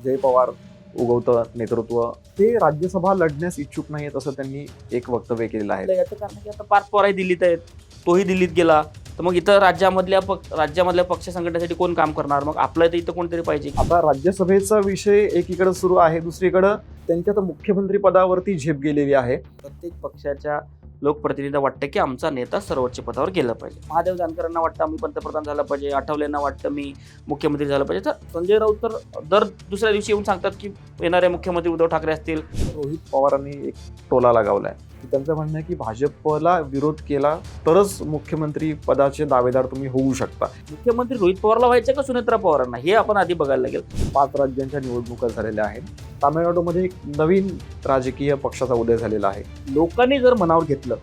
जय पवार उगवतं नेतृत्व ते राज्यसभा लढण्यास इच्छुक नाहीत असं त्यांनी एक वक्तव्य केलेलं आहे. याचं कारण की आता पार्थ पवारही दिल्लीत आहेत, तोही दिल्लीत गेला, तर मग इथं राज्यामधल्या पक्ष संघटनेसाठी कोण काम करणार? मग आपलं तर इथं कोणतरी पाहिजे. आता राज्यसभेचा विषय एकीकडे सुरू आहे, दुसरीकडे त्यांच्या तर मुख्यमंत्री पदावरती झेप गेलेली आहे. प्रत्येक पक्षाच्या लोकप्रतिनिधींना वाटतं की आमचा नेता सर्वोच्च पदावर गेला पाहिजे. महादेव जानकरांना वाटतं आम्ही पंतप्रधान झालं पाहिजे, आठवलेंना वाटतं मी मुख्यमंत्री झालं पाहिजे. तर संजय राऊत तर दर दुसऱ्या दिवशी येऊन सांगतात की येणारे मुख्यमंत्री उद्धव ठाकरे असतील. रोहित पवारांनी एक टोला लगावलाय. त्यांचं म्हणणं आहे की भाजपला विरोध केला तरच मुख्यमंत्री पदाचे दावेदार तुम्ही होऊ शकता. मुख्यमंत्री रोहित पवारला व्हायचं का सुनेत्रा पवारांना, हे आपण आधी बघायला लागेल. 5 राज्यांच्या निवडणुका झालेल्या आहेत. तामिळनाडूमध्ये एक नवीन राजकीय पक्षाचा उदय झालेला आहे. लोकांनी जर मनावर घेतलं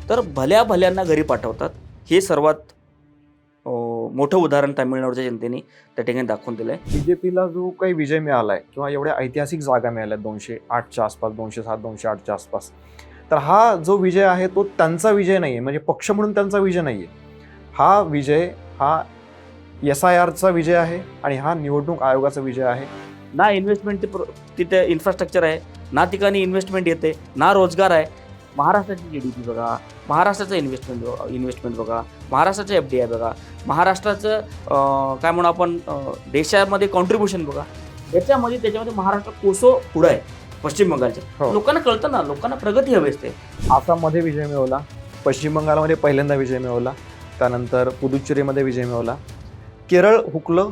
तर भल्या भल्यांना घरी पाठवतात. हे सर्वात मोठं उदाहरण तामिळनाडूच्या जनतेने त्या ठिकाणी दाखवून दिलंय. बीजेपीला जो काही विजय मिळालाय किंवा एवढ्या ऐतिहासिक जागा मिळाल्या 208च्या आसपास, 207, 208च्या आसपास, तर हा जो विजय आहे तो त्यांचा विजय नाहीये, म्हणजे पक्ष म्हणून त्यांचा विजय नाहीये. हा विजय हा SIRचा विजय आहे आणि हा निवडणूक आयोगाचा विजय आहे. ना इन्व्हेस्टमेंट तिथे इन्फ्रास्ट्रक्चर आहे, ना ठिकाणी इन्व्हेस्टमेंट येते, ना रोजगार आहे. महाराष्ट्राची GDP बघा, महाराष्ट्राचं इन्व्हेस्टमेंट बघा, महाराष्ट्राचं FDI बघा, महाराष्ट्राचं काय म्हणू आपण देशामध्ये कॉन्ट्रीब्युशन बघा. त्याच्यामध्ये महाराष्ट्र कोसो पुढं आहे पश्चिम बंगालच्या. हो. लोकांना कळतं ना, लोकांना प्रगती हवी असते. आसाममध्ये विजय मिळवला, पश्चिम बंगालमध्ये पहिल्यांदा विजय मिळवला, त्यानंतर पुदुच्चेरीमध्ये विजय मिळवला, केरळ हुकलं.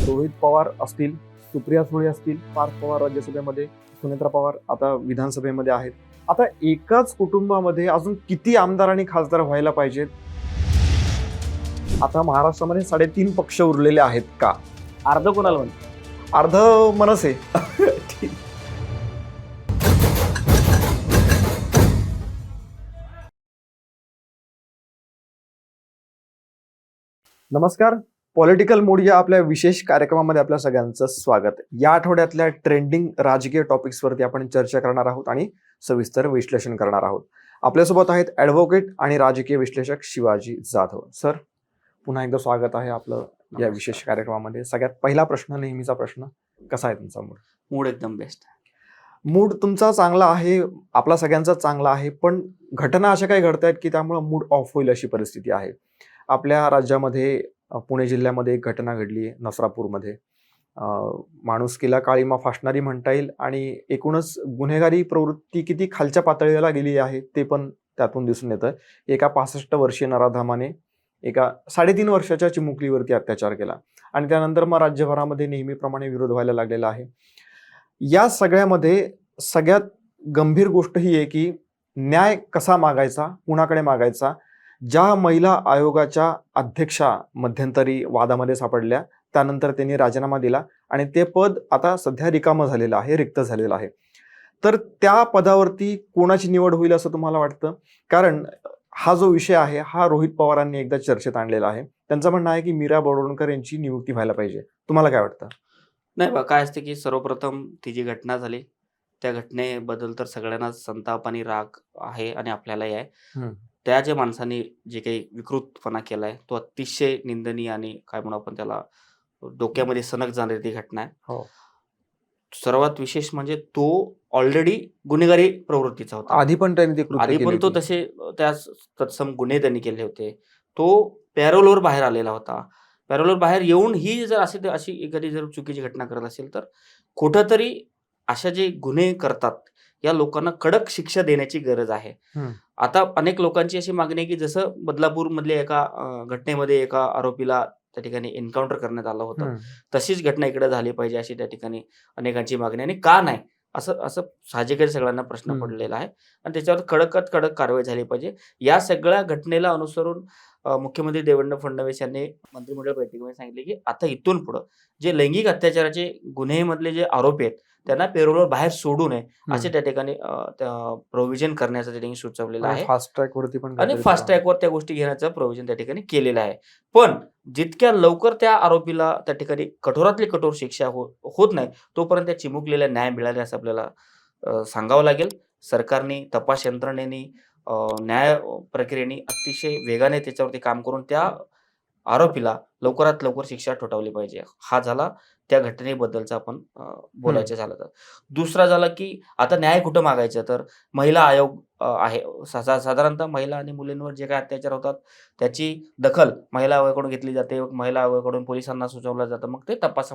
रोहित पवार असतील, सुप्रिया सुळे असतील, पार्थ पवार राज्यसभेमध्ये, सुनेत्रा पवार आता विधानसभेमध्ये आहेत. आता एकाच कुटुंबामध्ये अजून किती आमदार आणि खासदार व्हायला पाहिजेत? आता महाराष्ट्रामध्ये 3.5 पक्ष उरलेले आहेत का? अर्ध कोणाला म्हणते? अर्ध मनसे. नमस्कार, पॉलिटिकल मूड या आपल्या विशेष कार्यक्रमामध्ये आपल्या सगळ्यांचं स्वागत. या आठवड्यातल्या ट्रेंडिंग राजकीय टॉपिक्सवरती आपण चर्चा करणार आहोत आणि सविस्तर विश्लेषण करणार आहोत. आपल्यासोबत आहेत ॲडव्होकेट आणि राजकीय विश्लेषक शिवाजी जाधव. सर, पुन्हा एकदा स्वागत आहे आपलं या विशेष कार्यक्रमामध्ये. सगळ्यात पहिला प्रश्न, नेहमीचा प्रश्न, कसा आहे तुमचा मूड? मूड एकदम बेस्ट. मूड तुमचा चांगला आहे, आपला सगळ्यांचा चांगला आहे, पण घटना अशा काही घडत आहेत की त्यामुळे मूड ऑफ होईल अशी परिस्थिती आहे. आपल्या राज्यामध्ये पुणे जिल्ह्यामध्ये एक घटना घडली, नसरापूरमध्ये. माणुसकीला काळीमा फासणारी म्हणता येईल आणि एकूणच गुन्हेगारी प्रवृत्ती किती खालच्या पातळीला गेली आहे ते पण त्यातून दिसून येतं. एका 65 वर्षीय नराधामाने एका 3.5 वर्षाच्या चिमुकलीवरती अत्याचार केला आणि त्यानंतर मग राज्यभरामध्ये नेहमीप्रमाणे विरोध व्हायला लागलेला आहे. या सगळ्यामध्ये सगळ्यात गंभीर गोष्ट ही आहे की न्याय कसा मागायचा, कुणाकडे मागायचा. ज्या महिला आयोगाच्या अध्यक्षा मध्यंतरी वादामध्ये सापडल्या, त्यानंतर त्यांनी राजीनामा दिला आणि ते पद आता सध्या रिकामं झालेलं आहे, रिक्त झालेलं आहे. तर त्या पदावरती कोणाची निवड होईल असं तुम्हाला वाटतं? कारण हा जो विषय आहे हा रोहित पवारांनी एकदा चर्चेत आणलेला आहे. त्यांचं म्हणणं आहे की मीरा बोरडणकर यांची नियुक्ती व्हायला पाहिजे. तुम्हाला काय वाटतं? नाही बा, काय असते की सर्वप्रथम ती जी घटना झाली त्या घटनेबद्दल तर सगळ्यांनाच संताप आणि राग आहे आणि आपल्यालाही आहे. त्या ज्या माणसाने जे काही विकृतपणा केलाय तो अतिशय निंदनीय आणि काय म्हणू आपण त्याला डोक्यामध्ये सनक जाणारी ती घटना आहे. हो. सर्वात विशेष म्हणजे तो ऑलरेडी गुन्हेगारी प्रवृत्तीचा होता. आधी पण त्यांनी ते कृत्य आधी केली पण तो होती. तसे त्या तत्सम गुन्हे त्यांनी केले होते. तो पॅरोलवर बाहेर आलेला होता. पॅरोलवर बाहेर येऊन ही जर अशी एखादी जर चुकीची घटना करत असेल तर कुठंतरी अशा जे गुन्हे करतात या लोकांना कडक शिक्षा देण्याची गरज आहे. आता अनेक लोकांची अशी मागणी आहे की जसं बदलापूर मधल्या एका घटनेमध्ये एका आरोपीला त्या ठिकाणी एन्काउंटर करण्यात आलं होतं, तशीच घटना इकडे झाली पाहिजे अशी त्या ठिकाणी अनेकांची मागणी आहे. आणि का नाही असं साहजिकच सगळ्यांना प्रश्न पडलेला आहे आणि त्याच्यावर कडकात कडक कारवाई झाली पाहिजे. या सगळ्या घटनेला अनुसरून मुख्यमंत्री देवेंद्र फडणवीस यांनी मंत्रिमंडळ बैठकीमध्ये सांगितले की आता इथून पुढे जे लैंगिक अत्याचाराचे गुन्हेमध्ये जे आरोपी आहेत त्यांना पेरोलवर बाहेर सोडू नये असे त्या ठिकाणी प्रोव्हिजन करण्याचं त्या ठिकाणी सुचवलेलं आहे. फास्ट ट्रॅक वरती पण आणि फास्ट ट्रॅकवर त्या गोष्टी घेण्याचं प्रोव्हिजन त्या ठिकाणी केलेलं आहे. पण जितक्या लवकर त्या आरोपीला त्या ठिकाणी कठोरातली कठोर शिक्षा होत नाही तोपर्यंत त्या चिमुकलेला न्याय मिळाले असं आपल्याला सांगावं लागेल. सरकारने, तपास यंत्रणेने, न्याय प्रक्रियेने अतिशय वेगाने त्याच्यावरती काम करून त्या आरोपीला लवकरात लवकर शिक्षा ठोठावली पाहिजे. हा झाला त्या घटनेबद्दलचं आपण बोलायचं झालं तर. दुसरा झाला की आता न्याय कुठं मागायचं, तर महिला आयोग आहे. साधारणतः महिला आणि मुलींवर जे काही अत्याचार होतात त्याची दखल महिला आयोगाकडून घेतली जाते. महिला आयोगाकडून पोलिसांना सुचवलं जातं. मग ते तपास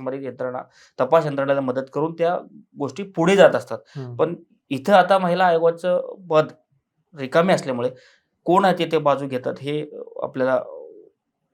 यंत्रणेला मदत करून त्या गोष्टी पुढे जात असतात. पण इथं आता महिला आयोगाचं पद रिकामे असल्यामुळे कोण आहे ते बाजू घेतात हे आपल्याला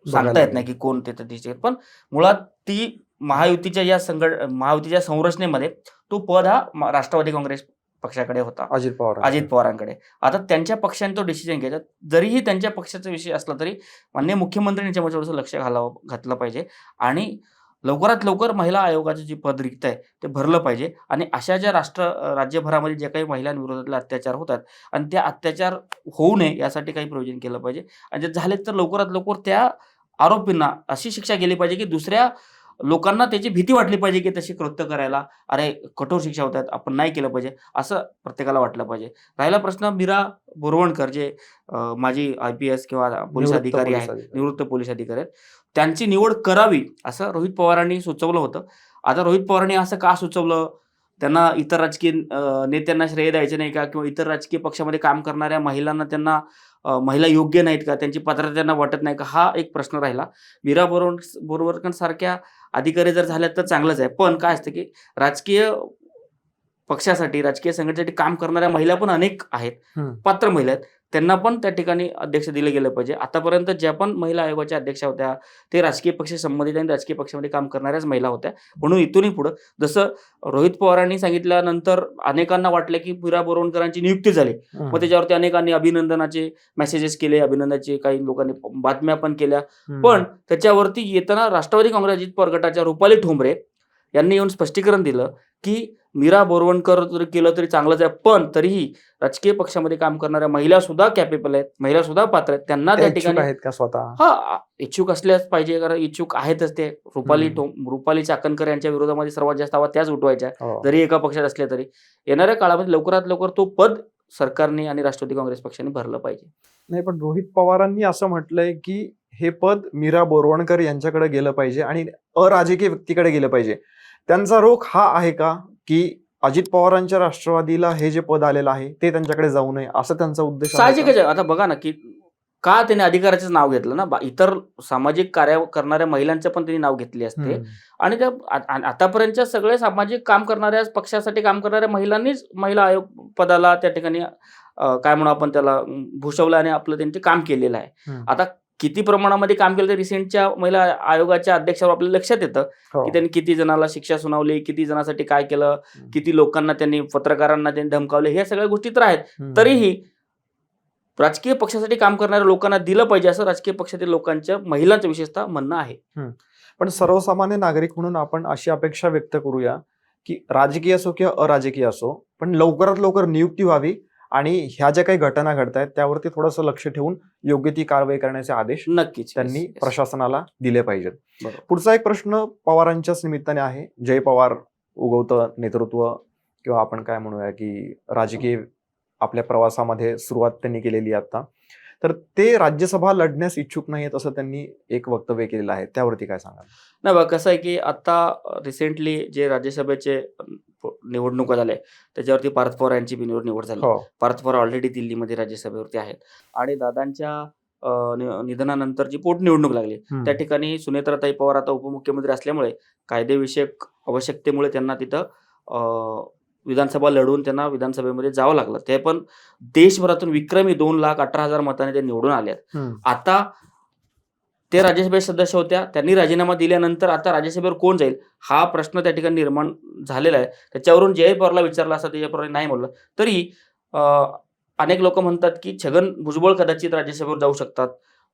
सांगता येत नाही की कोण तिथे दिसते. पण मुळात ती महायुतीच्या संरचनेमध्ये तो पद हा राष्ट्रवादी काँग्रेस पक्षाकडे होता, अजित पवारांकडे. आता त्यांच्या पक्षाने तो डिसिजन घ्यायचा. जरीही त्यांच्या पक्षाचा विषय असला तरी माननीय मुख्यमंत्र्यांनी याच्यामध्ये थोडंसं लक्ष घातलं पाहिजे आणि लवकरात लवकर महिला आयोगाचं जे पद रिक्त आहे ते भरलं पाहिजे. आणि अशा ज्या राज्यभरामध्ये जे काही महिलांविरोधातले अत्याचार होतात आणि त्या अत्याचार होऊ नये यासाठी काही प्रयोजन केलं पाहिजे. आणि जर झाले तर लवकरात लवकर त्या आरोपींना अशी शिक्षा केली पाहिजे की दुसऱ्या लोकांना त्याची भीती वाटली पाहिजे की तशी कृत्य करायला अरे कठोर शिक्षा होतात, आपण नाही केलं पाहिजे असं प्रत्येकाला वाटलं पाहिजे. राहिला प्रश्न मीरा बोरवणकर जे माजी IPS किंवा पोलीस अधिकारी आहेत, निवृत्त पोलीस अधिकारी आहेत, त्यांची निवड करावी असं रोहित पवारांनी सुचवलं होतं. आता रोहित पवारांनी असं का सुचवलं? त्यांना इतर राजकीय नेत्यांना श्रेय द्यायचं नाही का? किंवा इतर राजकीय पक्षामध्ये काम करणाऱ्या महिलांना त्यांना महिला योग्य नाहीत का? त्यांची पात्रता त्यांना वाटत नाही का? हा एक प्रश्न राहिला. मीरा बोरवणकर सारख्या अधिकारी जर झाल्या तर चांगलंच आहे. पण काय असतं की राजकीय पक्षासाठी, राजकीय संघटनेसाठी काम करणाऱ्या महिला पण अनेक आहेत, पात्र महिला आहेत. त्यांना पण त्या ठिकाणी अध्यक्ष दिलं गेलं पाहिजे. आतापर्यंत ज्या पण महिला आयोगाच्या अध्यक्षा होत्या ते राजकीय पक्ष संबंधित आणि राजकीय पक्षामध्ये काम करणाऱ्याच महिला होत्या. म्हणून इथूनही पुढं जसं रोहित पवारांनी सांगितल्यानंतर अनेकांना वाटलं की मीरा बोरवणकरांची नियुक्ती झाली. मग त्याच्यावरती अनेकांनी अभिनंदनाचे मेसेजेस केले, अभिनंदनाचे काही लोकांनी बातम्या पण केल्या. पण त्याच्यावरती येताना राष्ट्रवादी काँग्रेस अजित पवार गटाच्या रुपाली ठोंबरे यांनी येऊन स्पष्टीकरण दिलं की मीरा बोरवणकर जर केलं तरी चांगलंच आहे, पण तरीही राजकीय पक्षामध्ये काम करणाऱ्या महिला सुद्धा कॅपेबल आहेत, महिला सुद्धा पात्र आहेत. त्यांना त्या ठिकाणी आहेत का स्वतः? हा, इच्छुक असल्याच पाहिजे, कारण इच्छुक आहेतच ते. रुपाली चाकणकर यांच्या विरोधामध्ये सर्वात जास्त आवाज त्याच उठवायच्या, जरी एका पक्षात असल्या तरी. येणाऱ्या काळामध्ये लवकरात लवकर तो पद सरकारने आणि राष्ट्रवादी काँग्रेस पक्षाने भरलं पाहिजे. नाही, पण रोहित पवारांनी असं म्हटलंय की हे पद मीरा बोरवणकर यांच्याकडे गेलं पाहिजे आणि अराजकीय व्यक्तीकडे गेलं पाहिजे. त्यांचा रोख हा आहे का की अजित पवारांच्या राष्ट्रवादीला हे जे पद आलेलं आहे ते त्यांच्याकडे जाऊ नये असं त्यांचा उद्देश आहे? साहजिकच आहे. आता बघा ना की का त्याने अधिकाराचंच नाव घेतलं ना, इतर सामाजिक कार्य करणाऱ्या महिलांचं पण त्यांनी नाव घेतले असते. आणि त्या आतापर्यंतच्या सगळे सामाजिक काम करणाऱ्या, पक्षासाठी काम करणाऱ्या महिलांनीच महिला आयोग पदाला त्या ठिकाणी काय म्हणू आपण त्याला भूषवलं आणि आपलं त्यांचे काम केलेलं आहे. आता किती प्रमाणामध्ये काम केलं ते रिसेंटच्या महिला आयोगाच्या अध्यक्षावर आपल्याला लक्षात येतं की त्यांनी किती जणांना शिक्षा सुनावली, किती जणांसाठी काय केलं, किती लोकांना त्यांनी, पत्रकारांना त्यांनी धमकावले, ह्या सगळ्या गोष्टी तर आहेत. तरीही राजकीय पक्षासाठी काम करणाऱ्या लोकांना दिलं पाहिजे असं राजकीय पक्षातील लोकांच्या, महिलांचं विशेषतः म्हणणं आहे. पण सर्वसामान्य नागरिक म्हणून आपण अशी अपेक्षा व्यक्त करूया की राजकीय असो किंवा अराजकीय असो, पण लवकरात लवकर नियुक्ती व्हावी आणि ह्या ज्या काही घटना घडतायत त्यावरती थोडंसं लक्ष ठेवून योग्य ती कारवाई करण्याचे आदेश नक्कीच त्यांनी प्रशासनाला दिले पाहिजेत. बरोबर. पुढचा एक प्रश्न पवारांच्याच निमित्ताने आहे. जय पवार उगवतं नेतृत्व किंवा आपण काय म्हणूया की राजकीय आपल्या प्रवासामध्ये सुरुवात त्यांनी केलेली आता, तर ते राज्यसभा लढण्यास इच्छुक नाहीत असं त्यांनी एक वक्तव्य केलेलं आहे. त्यावरती काय सांगाल? नाही बघा, कसं आहे की आता रिसेंटली जे राज्यसभेचे निवडणुका झाल्या त्याच्यावरती पार्थ पवार यांची निवड झाली. पार्थ पवार ऑलरेडी दिल्लीमध्ये राज्यसभेवरती आहेत आणि दादांच्या निधनानंतर जी पोटनिवडणूक लागली त्या ठिकाणी सुनेत्राताई पवार आता उपमुख्यमंत्री असल्यामुळे कायदेविषयक आवश्यकतेमुळे त्यांना तिथं विधानसभा लढवून त्यांना विधानसभेमध्ये जावं लागलं. ते पण देशभरातून विक्रमी 2,18,000 मतांनी ते निवडून आले. आता ते राज्यसभेचे सदस्य होत्या, त्यांनी राजीनामा दिल्यानंतर आता राज्यसभेवर कोण जाईल हा प्रश्न त्या ठिकाणी निर्माण झालेला आहे. त्याच्यावरून जय पवारला विचारला असता, जय पवार नाही म्हणलं तरी अनेक लोक म्हणतात की छगन भुजबळ कदाचित राज्यसभेवर जाऊ शकतात,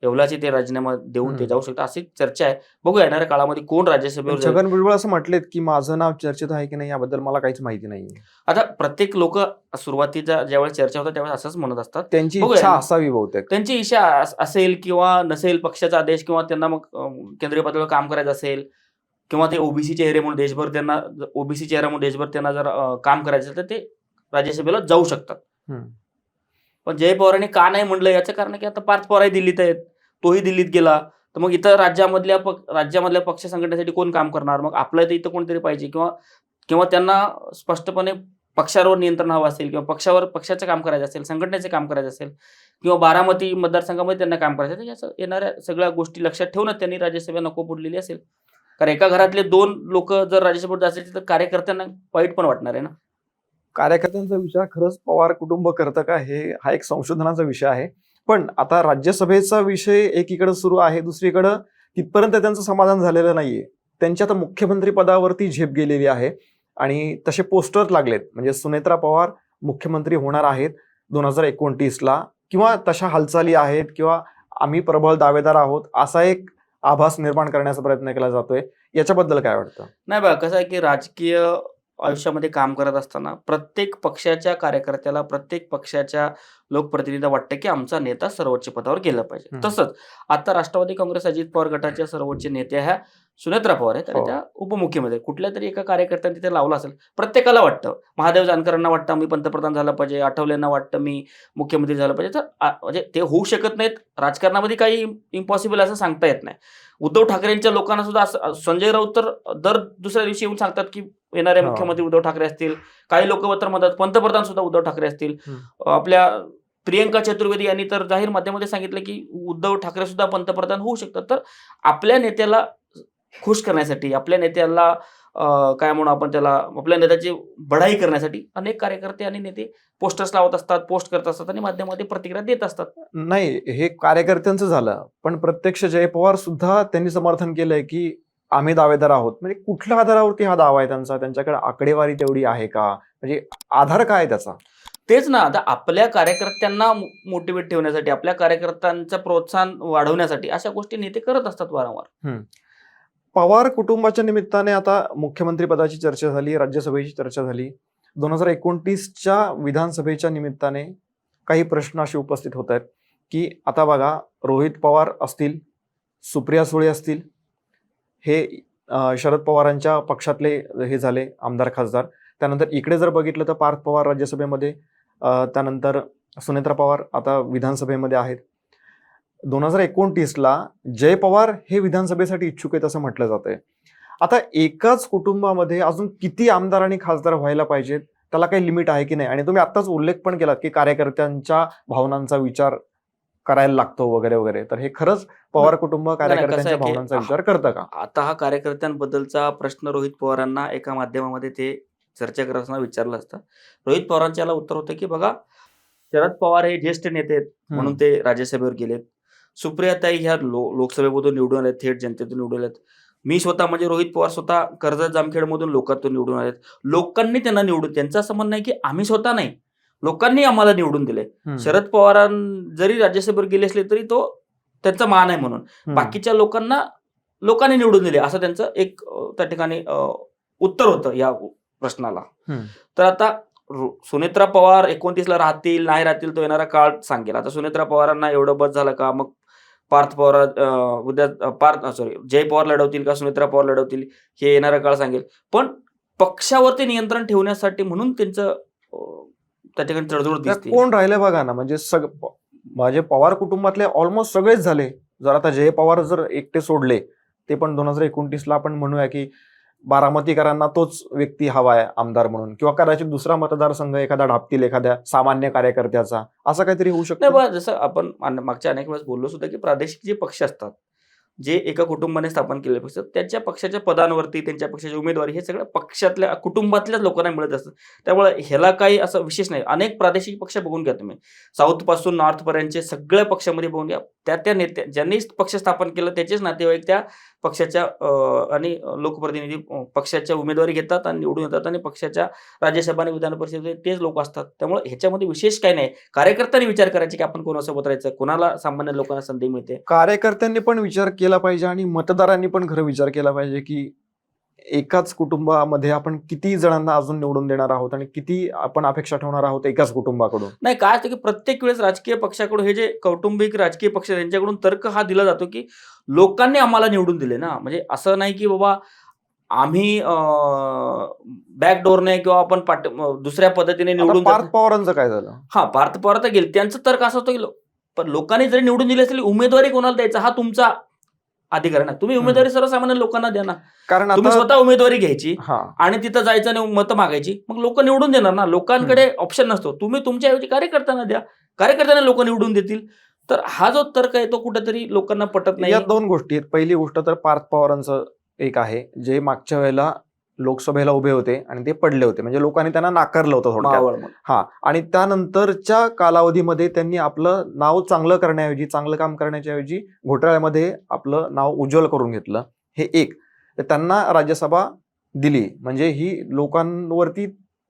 एवढ्याचे ते राजीनामा देऊन ते जाऊ शकतात अशी चर्चा आहे. बघूया येणाऱ्या काळामध्ये कोण राज्यसभेवर. छगन भुजबळ असं म्हटलेत की माझं नाव चर्चेत आहे की नाही याबद्दल मला काहीच माहिती नाही. आता प्रत्येक लोक सुरुवातीच्या ज्यावेळेस चर्चा होतात त्यावेळेस असंच म्हणत असतात. त्यांची इच्छा असावी बहुतेक, त्यांची इच्छा असेल किंवा नसेल, पक्षाचा आदेश किंवा त्यांना मग केंद्रीय पातळीवर काम करायचं असेल किंवा ते ओबीसी चेहरे म्हणून देशभर त्यांना, ओबीसी चेहरा म्हणून देशभर त्यांना जर काम करायचं असेल तर ते राज्यसभेला जाऊ शकतात. पण जय पवारांनी का नाही म्हणलं याचं कारण की आता पार्थ पवारही दिल्लीत आहेत, तोही दिल्लीत गेला, तर मग इथं राज्यामधल्या पक्ष संघटनेसाठी कोण काम करणार? मग आपल्या इथं कोणतरी पाहिजे किंवा किंवा त्यांना स्पष्टपणे पक्षावर नियंत्रण हवं असेल किंवा पक्षाचं काम करायचं असेल, संघटनेचे काम करायचं असेल किंवा बारामती मतदारसंघामध्ये त्यांना काम करायचं असेल, याचं येणाऱ्या सगळ्या गोष्टी लक्षात ठेवूनच त्यांनी राज्यसभा नको बोललेली असेल. कारण एका घरातले 2 लोक जर राज्यसभेत असेल तर कार्यकर्त्यांना वाईट पण वाटणार आहे ना. कार्यकर्त्यांचा विचार खरंच पवार कुटुंब करतं का, हा एक संशोधनाचा विषय आहे. पण आता राज्यसभेचा विषय एकीकडे सुरू आहे, दुसरीकडं तिथपर्यंत त्यांचं समाधान झालेलं नाहीये. त्यांच्या आता मुख्यमंत्री पदावरती झेप गेलेली आहे आणि तसे पोस्टर लागलेत. म्हणजे सुनेत्रा पवार मुख्यमंत्री होणार आहेत 2029ला किंवा तशा हालचाली आहेत किंवा आम्ही प्रबळ दावेदार आहोत असा एक आभास निर्माण करण्याचा प्रयत्न केला जातोय. याच्याबद्दल काय वाटतं? नाही बघा, कसं आहे की राजकीय आयुष्यामध्ये काम करत असताना प्रत्येक पक्षाच्या कार्यकर्त्याला, प्रत्येक पक्षाच्या लोकप्रतिनिधीला वाटतं की आमचा नेता सर्वोच्च पदावर गेला पाहिजे. तसंच आता राष्ट्रवादी काँग्रेस अजित पवार गटाच्या सर्वोच्च नेत्या ह्या सुनेत्रा पवार आहेत आणि त्या उपमुख्यमंत्री कुठल्या तरी एका कार्यकर्त्याने तिथे लावला असेल. प्रत्येकाला वाटतं, महादेव जानकरांना वाटतं मी पंतप्रधान झाला पाहिजे, आठवलेंना वाटतं मी मुख्यमंत्री झालं पाहिजे. तर म्हणजे ते होऊ शकत नाहीत. राजकारणामध्ये काही इम्पॉसिबल असं सांगता येत नाही. उद्धव ठाकरेंच्या लोकांना सुद्धा असं, संजय राऊत तर दर दुसऱ्या दिवशी येऊन सांगतात की येणारे मुख्यमंत्री उद्धव ठाकरे असतील. काही लोक तर म्हणतात पंतप्रधान सुद्धा उद्धव ठाकरे असतील. आपल्या प्रियंका चतुर्वेदी यांनी तर जाहीर माध्यमामध्ये सांगितलं की उद्धव ठाकरे सुद्धा पंतप्रधान होऊ शकतात. तर आपल्या नेत्याला खुश करण्यासाठी, आपल्या नेत्याला काय म्हणू आपण त्याला, आपल्या नेत्याची बढाई करण्यासाठी अनेक कार्यकर्ते आणि नेते पोस्टर्स लावत असतात, पोस्ट करत असतात आणि माध्यमामध्ये प्रतिक्रिया देत असतात. नाही, हे कार्यकर्त्यांचं झालं, पण प्रत्यक्ष जय पवार सुद्धा त्यांनी समर्थन केलंय की आम्ही दावेदार आहोत. म्हणजे कुठल्या आधारावरती हा दावा आहे त्यांचा? त्यांच्याकडे आकडेवारी तेवढी आहे का? म्हणजे आधार काय आहे त्याचा? तेच ना, आता आपल्या कार्यकर्त्यांना मोटिवेट ठेवण्यासाठी, आपल्या कार्यकर्त्यांचं प्रोत्साहन वाढवण्यासाठी अशा गोष्टी नेते करत असतात वारंवार. पवार कुटुंबाच्या निमित्ताने आता मुख्यमंत्री पदाची चर्चा झाली, राज्यसभेची चर्चा झाली. 2029च्या विधानसभेच्या निमित्ताने काही प्रश्न असे उपस्थित होत आहेत की आता बघा, रोहित पवार असतील, सुप्रिया सुळे असतील, हे शरद पवारांच्या पक्षातले हे झाले आमदार खासदार. त्यानंतर इकडे जर बघितलं तर पार्थ पवार राज्यसभेमध्ये, त्यानंतर सुनेत्रा पवार आता विधानसभेमध्ये आहेत. 2029ला जय पवार हे विधानसभेसाठी इच्छुक आहेत असं म्हटलं जातंय. आता एकाच कुटुंबामध्ये अजून किती आमदार आणि खासदार व्हायला पाहिजेत? त्याला काही लिमिट आहे की नाही? आणि तुम्ही आत्ताच उल्लेख पण केलात की कार्यकर्त्यांच्या भावनांचा विचार करायला लागतो वगैरे वगैरे. तर हे खरंच पवार कुटुंब कार्यकर्त्यांच्या भावनांचा विचार करतं का? आता हा कार्यकर्त्यांबद्दलचा प्रश्न रोहित पवारांना एका माध्यमामध्ये ते चर्चा करत असताना विचारलं असतं. रोहित पवारांच्या याला उत्तर होतं की बघा, शरद पवार हे ज्येष्ठ नेते आहेत म्हणून ते राज्यसभेवर गेलेत. सुप्रियाताई ह्या लोकसभेमधून निवडून आलेत, थेट जनतेतून निवडून आलेत. मी स्वतः म्हणजे रोहित पवार स्वतः कर्जत जामखेडमधून लोकांतून निवडून आलेत. लोकांनी त्यांना निवडून, त्यांचं असं म्हणणं आहे की आम्ही स्वतः नाही, लोकांनी आम्हाला निवडून दिले. शरद पवार जरी राज्यसभेवर गेले असले तरी तो त्यांचा मान आहे म्हणून. बाकीच्या लोकांना लोकांनी निवडून दिले असं त्यांचं एक त्या ठिकाणी उत्तर होतं या प्रश्नाला. तर आता सुनेत्रा पवार 29ला राहतील नाही राहतील तो येणारा काळ सांगेल. आता सुनेत्रा पवारांना एवढं बस झालं का? मग पार्थ पवार जय पवार लढवतील का सुनेत्रा पवार लढवतील हे येणारा काळ सांगेल. पण पक्षावरती नियंत्रण ठेवण्यासाठी म्हणून त्यांचं त्या ठिकाणी तडजोड दिसते. कोण राहिले बघा ना, म्हणजे माझे पवार कुटुंबातले ऑलमोस्ट सगळेच झाले. जर आता जय पवार जर एकटे सोडले, ते पण 2029ला आपण म्हणूया की बारामतीकरांना तोच व्यक्ती हवा आहे आमदार म्हणून, किंवा कदाचित दुसरा मतदारसंघ एखादा ढापतील एखाद्या सामान्य कार्यकर्त्याचा, असं काहीतरी होऊ शकतं. जसं आपण मागच्या अनेक वेळेस बोललो सुद्धा की प्रादेशिक जे पक्ष असतात, जे एका कुटुंबाने स्थापन केलेले पक्ष, त्यांच्या पक्षाच्या पदांवरती, त्यांच्या पक्षाची उमेदवारी हे सगळं पक्षातल्या कुटुंबातल्याच लोकांना मिळत असतं. त्यामुळे ह्याला काही असं विशेष नाही. अनेक प्रादेशिक पक्ष बघून घ्या तुम्ही, साऊथ पासून नॉर्थ पर्यंतचे सगळ्या पक्षामध्ये बघून घ्या. त्या नेत्या ज्यांनी पक्ष स्थापन केलं त्याचेच नातेवाईक त्या पक्षाच्या आणि लोकप्रतिनिधी पक्षाच्या उमेदवारी घेतात आणि निवडून येतात आणि पक्षाच्या राज्यसभा आणि विधान परिषदेत तेच लोक असतात. त्यामुळे ह्याच्यामध्ये विशेष काही नाही. कार्यकर्त्यांनी विचार करायचे की आपण कोणासोबत राहायचं, कोणाला सामान्य लोकांना संधी मिळते. कार्यकर्त्यांनी पण विचार केला पाहिजे आणि मतदारांनी पण खरं विचार केला पाहिजे की एकाच कुटुंबामध्ये आपण किती जणांना अजून निवडून देणार आहोत आणि किती आपण अपेक्षा ठेवणार आहोत एकाच कुटुंबाकडून. नाही, काय असतं की प्रत्येक वेळेस राजकीय पक्षाकडून, हे जे कौटुंबिक राजकीय पक्ष त्यांच्याकडून तर्क हा दिला जातो की लोकांनी आम्हाला निवडून दिले ना. म्हणजे असं नाही की बाबा आम्ही बॅकडोरने किंवा आपण दुसऱ्या पद्धतीने निवडून. पार्थ पवारांचं काय झालं? हा, पार्थ पवार तर गेले. त्यांचं तर्क असं होतं की पण लोकांनी जरी निवडून दिले असेल, उमेदवारी कोणाला द्यायचा हा तुमचा अधिकार नाही. तुम्ही उमेदवारी सर्वसामान्य लोकांना द्या ना. कारण तुम्ही आता स्वतः उमेदवारी घ्यायची हा आणि तिथं जायचं आणि मतं मागायची, मग लोक निवडून देणार ना. लोकांकडे ऑप्शन नसतो. तुम्ही तुमच्याऐवजी कार्यकर्त्यांना द्या, कार्यकर्त्यांना लोक निवडून देतील. तर हा जो तर्क आहे तो कुठेतरी लोकांना पटत नाही. या दोन गोष्टी आहेत. पहिली गोष्ट तर पार्थ पवारांचं एक आहे, जे मागच्या वेळेला लोकसभेला उभे होते आणि ते पडले होते, म्हणजे लोकांनी त्यांना नाकारलं होतं थोडक्यात. मावळ म्हणून. हा, आणि त्यानंतरच्या कालावधीमध्ये त्यांनी आपलं नाव चांगलं करण्याऐवजी, चांगलं काम करण्याच्या ऐवजी घोटाळ्यामध्ये आपलं नाव उज्ज्वल करून घेतलं. हे एक. तर त्यांना राज्यसभा दिली, म्हणजे ही लोकांवरती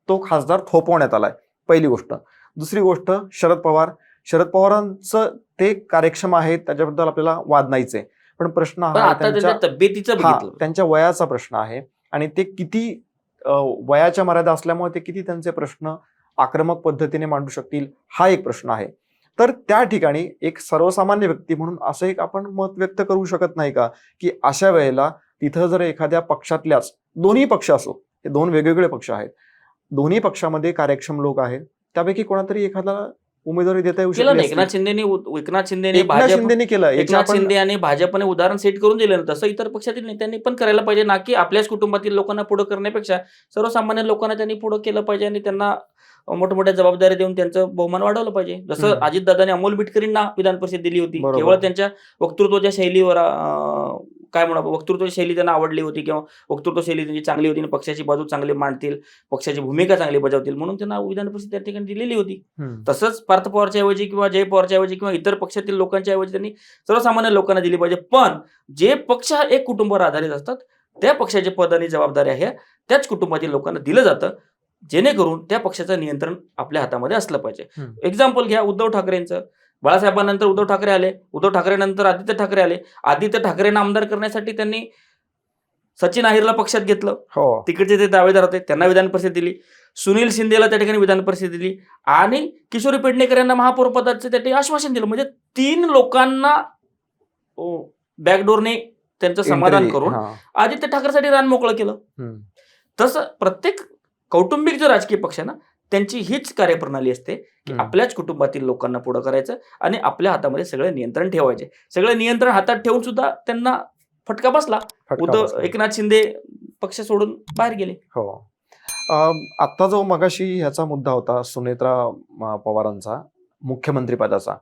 तो खासदार थोपवण्यात आलाय, पहिली गोष्ट. दुसरी गोष्ट, शरद पवारांचं ते कार्यक्षम आहेत, त्याच्याबद्दल आपल्याला वाद नाहीच आहे. पण प्रश्न पण हा आता त्यांच्या तब्येतीचं बघितलं. त्यांच्या वयाचा प्रश्न आहे, आणि ते किती वयाच्या मर्यादा असल्यामुळे ते किती त्यांचे प्रश्न आक्रमक पद्धतीने मांडू शकतील, हा एक प्रश्न आहे. तर त्या ठिकाणी एक सर्वसामान्य व्यक्ती म्हणून असं एक आपण मत व्यक्त करू शकत नाही का, की अशा वेळेला तिथं जर एखाद्या पक्षातल्याच, दोन्ही पक्ष असो, हे दोन वेगवेगळे पक्ष आहेत, दोन्ही पक्षामध्ये कार्यक्षम लोक आहेत, त्यापैकी कोणातरी एखादा उमेदवारी देता येऊ केलं ना. शकते. एकनाथ शिंदेने एकनाथ शिंदेनी केलं. एकनाथ शिंदे आणि भाजपने उदाहरण सेट करून दिलं ना. तसं इतर पक्षातील नेत्यांनी पण करायला पाहिजे ना, की आपल्याच कुटुंबातील लोकांना पुढे करण्यापेक्षा सर्वसामान्य लोकांना त्यांनी पुढे केलं पाहिजे आणि त्यांना मोठमोठ्या जबाबदारी देऊन त्यांचं बहुमान वाढवलं पाहिजे. जसं अजितदादांनी अमोल मिटकरींना विधान परिषद दिली होती. बरोबर. केवळ त्यांच्या वक्तृत्वाच्या शैलीवर काय म्हणा, वक्तृत्वाची शैली त्यांना आवडली होती किंवा वक्तृत्व शैली त्यांची चांगली होती आणि पक्षाची बाजू चांगली मांडतील, पक्षाची भूमिका चांगली बजावतील म्हणून त्यांना विधान परिषद त्या ठिकाणी दिलेली होती. तसंच पार्थ पवारच्या ऐवजी किंवा जय पवारच्या ऐवजी किंवा इतर पक्षातील लोकांच्या ऐवजी त्यांनी सर्वसामान्य लोकांना दिली पाहिजे. पण जे पक्ष एक कुटुंबावर आधारित असतात, त्या पक्षाचे पद आणि जबाबदारी आहे त्याच कुटुंबातील लोकांना दिलं जातं, जेणेकरून त्या पक्षाचं नियंत्रण आपल्या हातामध्ये असलं पाहिजे. एक्झाम्पल घ्या उद्धव ठाकरेंचं. बाळासाहेबांनंतर उद्धव ठाकरे आले, उद्धव ठाकरेनंतर आदित्य ठाकरे आले. आदित्य ठाकरेंना आमदार करण्यासाठी त्यांनी सचिन अहिरला पक्षात घेतलं. हो, तिकडचे ते दावेदार होते, त्यांना विधान परिषद दिली. सुनील शिंदेला त्या ठिकाणी विधान परिषद दिली आणि किशोरी पेडणेकर यांना महापौर पदाचं त्या ठिकाणी आश्वासन दिलं. म्हणजे 3 लोकांना बॅकडोरने त्यांचं समाधान करून आदित्य ठाकरेसाठी रान मोकळं केलं. तसं प्रत्येक कौटुंबिक जो राजकीय पक्ष आहे ना, त्यांची हीच कार्यप्रणाली असते की आपल्याच कुटुंबातील लोकांना पुढे करायचं आणि आपल्या हातामध्ये सगळं नियंत्रण ठेवायचे. सगळं नियंत्रण हातात ठेवून सुद्धा त्यांना फटका बसला. एकनाथ शिंदे पक्ष सोडून बाहेर गेले. हो. आता जो मगाशी ह्याचा मुद्दा होता सुनेत्रा पवारांचा मुख्यमंत्री पदाचा,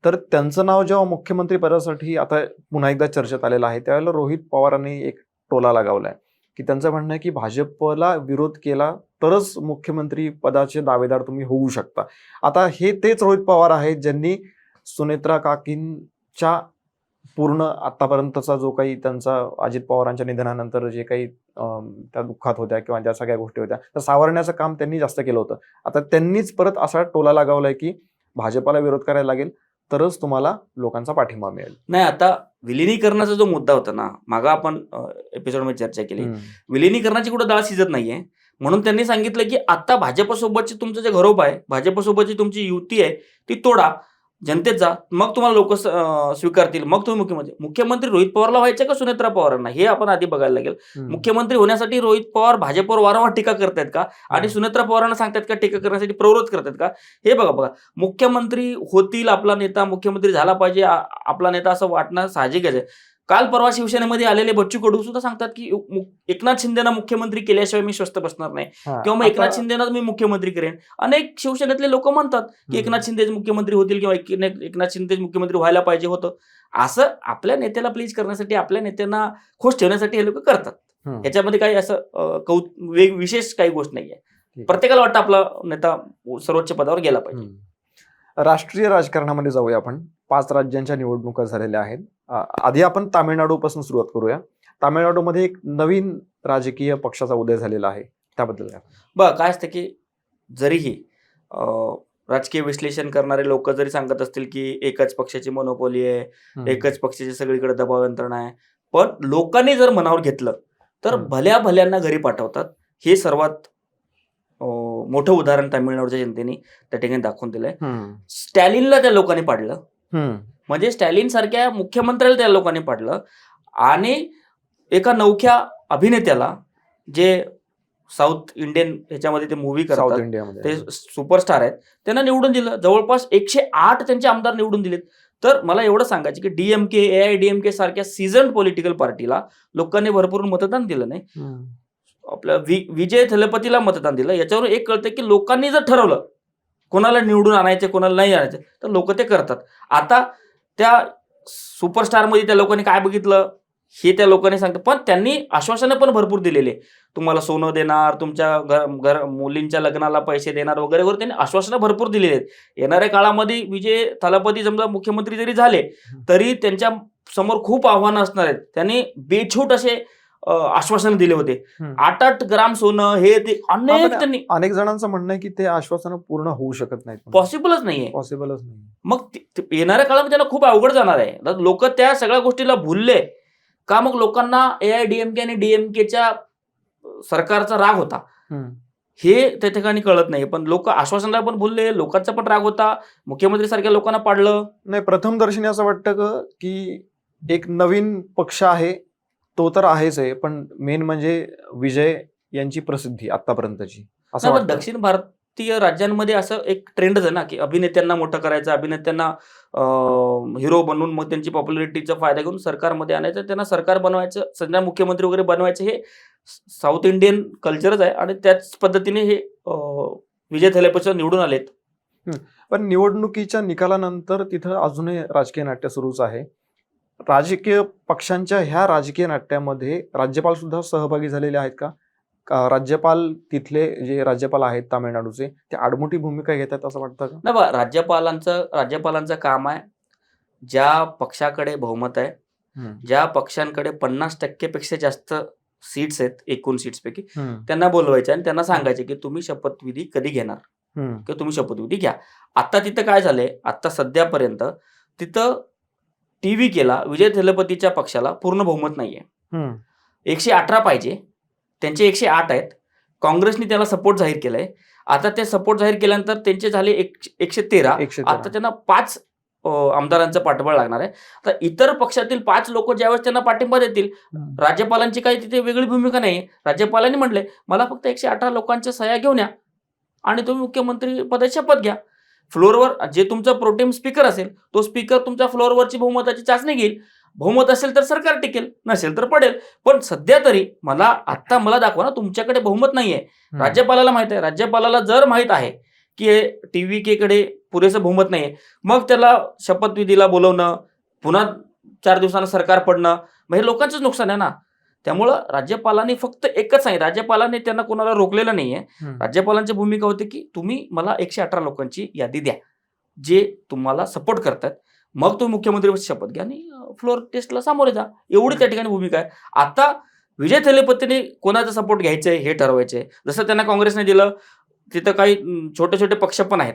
तर त्यांचं नाव जेव्हा मुख्यमंत्री पदासाठी आता पुन्हा एकदा चर्चेत आलेलं आहे, त्यावेळेला रोहित पवारांनी एक टोला लगावलाय की त्यांचं म्हणणं आहे की भाजपला विरोध केला तरच मुख्यमंत्री पदाचे दावेदार तुम्ही होऊ शकता. आता हे तेच रोहित पवार आहेत ज्यांनी सुनेत्रा काकींच्या पूर्ण आतापर्यंतचा जो काही त्यांचा अजित पवारांच्या निधनानंतर जे काही त्या दुःखात होत्या किंवा ज्या सगळ्या गोष्टी होत्या तर सावरण्याचं काम त्यांनी जास्त केलं होतं. आता त्यांनीच परत असा टोला लगावलाय की भाजपाला विरोध करायला लागेल तरच तुम्हाला लोकांचा पाठिंबा मिळेल. नाही, आता विलिनीकरणाचा जो मुद्दा होता ना, मागं आपण एपिसोडमध्ये चर्चा केली, विलिनीकरणाची कुठं डाळ शिजत नाहीये. म्हणून त्यांनी सांगितलं की आता भाजपसोबतची तुमचं जे घरोबा आहे, भाजपसोबतची तुमची युती आहे ती तोडा, जनतेत जा, मग तुम्हाला लोक स्वीकारतील, मग तुम्ही मुख्यमंत्री रोहित पवारला व्हायचं का सुनेत्रा पवारांना, हे आपण आधी बघायला लागेल. मुख्यमंत्री होण्यासाठी रोहित पवार भाजपवर वारंवार टीका करतायत का आणि सुनेत्रा पवारांना सांगतात का टीका करण्यासाठी प्रवृत्त करतात का, हे बघा. मुख्यमंत्री होतील, आपला नेता मुख्यमंत्री झाला पाहिजे, आपला नेता असं वाटणं साहजिक आहे. काल परवा शिवसेनेमध्ये आलेले बच्चू कडू सुद्धा सांगतात की एकनाथ शिंदेना मुख्यमंत्री केल्याशिवाय मी स्वस्थ बसणार नाही किंवा मग एकनाथ शिंदेना मी मुख्यमंत्री करेन. अनेक शिवसेनेतले लोक म्हणतात की एकनाथ शिंदे मुख्यमंत्री होतील किंवा एकनाथ शिंदे मुख्यमंत्री व्हायला पाहिजे होतं. असं आपल्या नेत्याला प्लीज करण्यासाठी, आपल्या नेत्यांना खुश ठेवण्यासाठी हे लोक करतात. याच्यामध्ये काही असं विशेष काही गोष्ट नाहीये. प्रत्येकाला वाटतं आपला नेता सर्वोच्च पदावर गेला पाहिजे. राष्ट्रीय राजकारणामध्ये जाऊया आपण. 5 राज्यांच्या निवडणुका झालेल्या आहेत. आधी आपण तामिळनाडू पासून सुरुवात करूया. तामिळनाडूमध्ये एक नवीन राजकीय पक्षाचा उदय झालेला आहे, त्याबद्दल काय असतं की जरीही राजकीय विश्लेषण करणारे लोक जरी सांगत असतील की एकच पक्षाची मोनोपोली आहे, एकच पक्षाची सगळीकडे दबाव यंत्रणा आहे, पण लोकांनी जर मनावर घेतलं तर भल्या भल्यांना घरी पाठवतात. हे सर्वात मोठं उदाहरण तामिळनाडूच्या जनतेने त्या ठिकाणी दाखवून दिलंय. स्टॅलिनला त्या लोकांनी पाडलं, म्हणजे स्टॅलिन सारख्या मुख्यमंत्र्याला त्या लोकांनी पाडलं आणि एका नवख्या अभिनेत्याला जे साऊथ इंडियन ह्याच्यामध्ये ते मूव्ही करतात, ते सुपरस्टार आहेत, त्यांना निवडून दिलं. जवळपास 108 त्यांचे आमदार निवडून दिलेत. तर मला एवढं सांगायचं की DMK, AIADMK सारख्या सीझन्ड पॉलिटिकल पार्टीला लोकांनी भरपूर मतदान दिलं नाही. आपल्या विजय थलपतीला मतदान दिलं. याच्यावरून एक कळतं की लोकांनी जर ठरवलं कोणाला निवडून आणायचं कोणाला नाही आणायचं तर लोक ते करतात. आता त्या सुपरस्टारमध्ये त्या लोकांनी काय बघितलं हे त्या लोकांनी सांगतात, पण त्यांनी आश्वासनं पण भरपूर दिलेले. तुम्हाला सोनं देणार, तुमच्या घर मुलींच्या लग्नाला पैसे देणार वगैरे वगैरे त्यांनी आश्वासनं भरपूर दिलेली आहेत. येणाऱ्या काळामध्ये विजय थालापती समजा मुख्यमंत्री जरी झाले तरी त्यांच्या समोर खूप आव्हानं असणार आहेत. त्यांनी बेछूट असे आश्वासन दिले होते. 8 ग्राम सोनं हे ते अनेक त्यांनी अनेक जणांचं म्हणणं आहे की ते आश्वासन पूर्ण होऊ शकत नाहीत. पॉसिबलच नाहीये. पॉसिबलच नाही. मग येणाऱ्या काळामध्ये त्यांना खूप अवघड जाणार आहे. लोक त्या सगळ्या गोष्टीला भुलले का? मग लोकांना AIADMK आणि DMKच्या सरकारचा राग होता हे त्या ठिकाणी कळत नाही. पण लोक आश्वासनाला पण भुलले, लोकांचा पण राग होता, मुख्यमंत्री सारख्या लोकांना पाडलं नाही. प्रथम दर्शनी असं वाटतं की एक नवीन पक्ष आहे तो तर आहेच आहे, पण मेन म्हणजे विजय यांची प्रसिद्धी आतापर्यंतची असं नाही, पण वाटतं. दक्षिण भारतीय राज्यांमध्ये असं एक ट्रेंडच आहे ना की अभिनेत्यांना मोठं करायचं, अभिनेत्यांना हिरो बनवून मग त्यांची पॉप्युलरिटीचा फायदा घेऊन सरकारमध्ये आणायचं, त्यांना सरकार बनवायचं, सध्या मुख्यमंत्री वगैरे बनवायचं. हे साऊथ इंडियन कल्चरच आहे आणि त्याच पद्धतीने हे विजय थलेपती निवडून आलेत. पण निवडणुकीच्या निकालानंतर तिथं अजूनही राजकीय नाट्य सुरूच आहे. राजकीय पक्षांच्या ह्या राजकीय नाट्यामध्ये राज्यपाल सुद्धा सहभागी झालेले आहेत का? राज्यपाल तिथले जे राज्यपाल आहेत तामिळनाडूचे ते आडमुठी भूमिका घेतात असं वाटतं का? नाही बा, राज्यपालांचं काम आहे, ज्या पक्षाकडे बहुमत आहे, ज्या पक्षांकडे 50% पेक्षा जास्त सीट्स आहेत एकूण सीट्स पैकी, त्यांना बोलवायचे आणि त्यांना सांगायचे की तुम्ही शपथविधी कधी घेणार किंवा तुम्ही शपथविधी घ्या. आता तिथं काय झालंय, आता सध्यापर्यंत तिथं टीव्ही केला विजय थलपतीच्या पक्षाला पूर्ण बहुमत नाहीये. 118 पाहिजे, त्यांचे 108 आहेत. काँग्रेसने त्याला सपोर्ट जाहीर केलाय. आता ते सपोर्ट जाहीर केल्यानंतर त्यांचे झाले 113. आता त्यांना 5 आमदारांचा पाठबळ लागणार आहे. आता इतर पक्षातील 5 लोक ज्यावेळेस त्यांना पाठिंबा देतील, राज्यपालांची काही तिथे वेगळी भूमिका नाही. राज्यपालांनी म्हटले मला फक्त 118 लोकांच्या सह्या घेऊन या आणि तुम्ही मुख्यमंत्री पदाची शपथ घ्या. फ्लोअरवर जे तुमचा प्रोटेम स्पीकर असेल तो स्पीकर तुमच्या फ्लोअरवरची बहुमताची चाचणी घेईल. बहुमत असेल तर सरकार टिकेल, नसेल तर पडेल. पण सध्या तरी मला दाखवा ना, तुमच्याकडे बहुमत नाहीये. राज्यपालाला माहित आहे, राज्यपालाला जर माहित आहे की TVK कडे पुरेसं बहुमत नाहीये, मग त्याला शपथविधीला बोलवणं, पुन्हा 4 दिवसांना सरकार पडणं, मग हे लोकांचंच नुकसान आहे ना. त्यामुळं राज्यपालांनी फक्त एकच सांगितलं, राज्यपालांनी त्यांना कोणाला रोखलेलं नाहीये. राज्यपालांची भूमिका होती की तुम्ही मला 118 लोकांची यादी द्या जे तुम्हाला सपोर्ट करतात, मग तुम्ही मुख्यमंत्री शपथ घ्या आणि फ्लोअर टेस्टला सामोरे जा. एवढी त्या ठिकाणी भूमिका आहे. आता विजय थलेपतीने कोणाचा सपोर्ट घ्यायचंय हे ठरवायचंय. जसं त्यांना काँग्रेसने दिलं, तिथं काही छोटे छोटे पक्ष पण आहेत,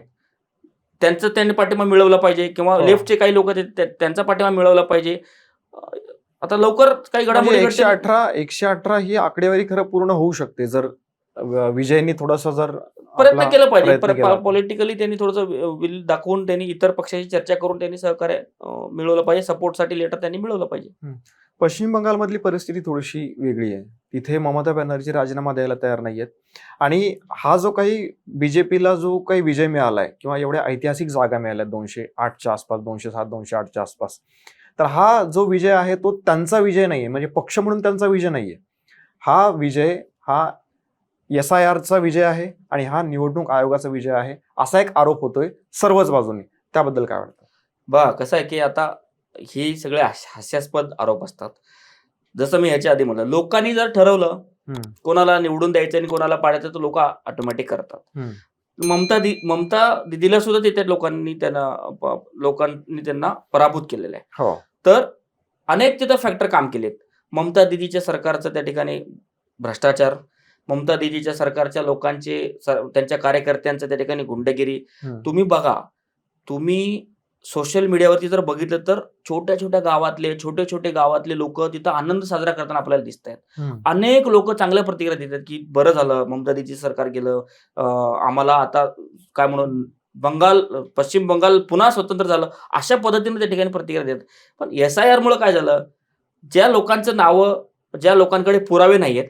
त्यांचं त्यांनी पाठिंबा मिळवला पाहिजे किंवा लेफ्टचे काही लोक त्यांचा पाठिंबा मिळवला पाहिजे. आता लवकर काही घडामोडी 118 ही आकडेवारी खरं पूर्ण होऊ शकते जर विजयनी थोडासा जर प्रयत्न केला पाहिजे. पॉलिटिकली त्यांनी थोडंसं विल दाखवून त्यांनी इतर पक्षाशी चर्चा करून त्यांनी सहकार्य मिळवलं पाहिजे. सपोर्टसाठी लेटर त्यांनी मिळवलं पाहिजे. पश्चिम बंगालमधली परिस्थिती थोडीशी वेगळी आहे. तिथे ममता बॅनर्जी राजीनामा द्यायला तयार नाहीयेत आणि हा जो काही बीजेपीला जो काही विजय मिळालाय किंवा एवढ्या ऐतिहासिक जागा मिळाल्या 208च्या आसपास, 207, 208च्या आसपास, तर हा जो विजय आहे तो त्यांचा विजय नाहीये, म्हणजे पक्ष म्हणून त्यांचा विजय नाहीये. हा विजय हा SIRचा विजय आहे आणि हा निवडणूक आयोगाचा विजय आहे असा एक आरोप होतोय सर्वच बाजूंनी. त्याबद्दल काय वाटतं? कसं आहे की आता हे सगळे हास्यास्पद आरोप असतात. जसं मी ह्याच्या आधी म्हणलं, लोकांनी जर ठरवलं कोणाला निवडून द्यायचं आणि कोणाला पाडायचं तर लोक ऑटोमॅटिक करतात. ममता दिदीला सुद्धा तिथे लोकांनी त्यांना पराभूत केलेलं आहे. तर अनेक तिथं फॅक्टर काम केलेत. ममता दिदीच्या सरकारचं त्या ठिकाणी भ्रष्टाचार, ममता दिदीच्या सरकारच्या लोकांचे त्यांच्या कार्यकर्त्यांचं त्या ठिकाणी गुंडगिरी. तुम्ही बघा, तुम्ही सोशल मीडियावरती जर बघितलं तर छोट्या छोटे गावातले लोक तिथं आनंद साजरा करताना आपल्याला दिसत आहेत. अनेक लोक चांगल्या प्रतिक्रिया देतात की बरं झालं ममता दिदीचं सरकार गेलं, आम्हाला आता काय म्हणून पश्चिम बंगाल पुन्हा स्वतंत्र झालं, अशा पद्धतीने त्या ठिकाणी प्रतिक्रिया देतात. पण SIR मुळे काय झालं, ज्या लोकांचं नावं, ज्या लोकांकडे पुरावे नाहीयेत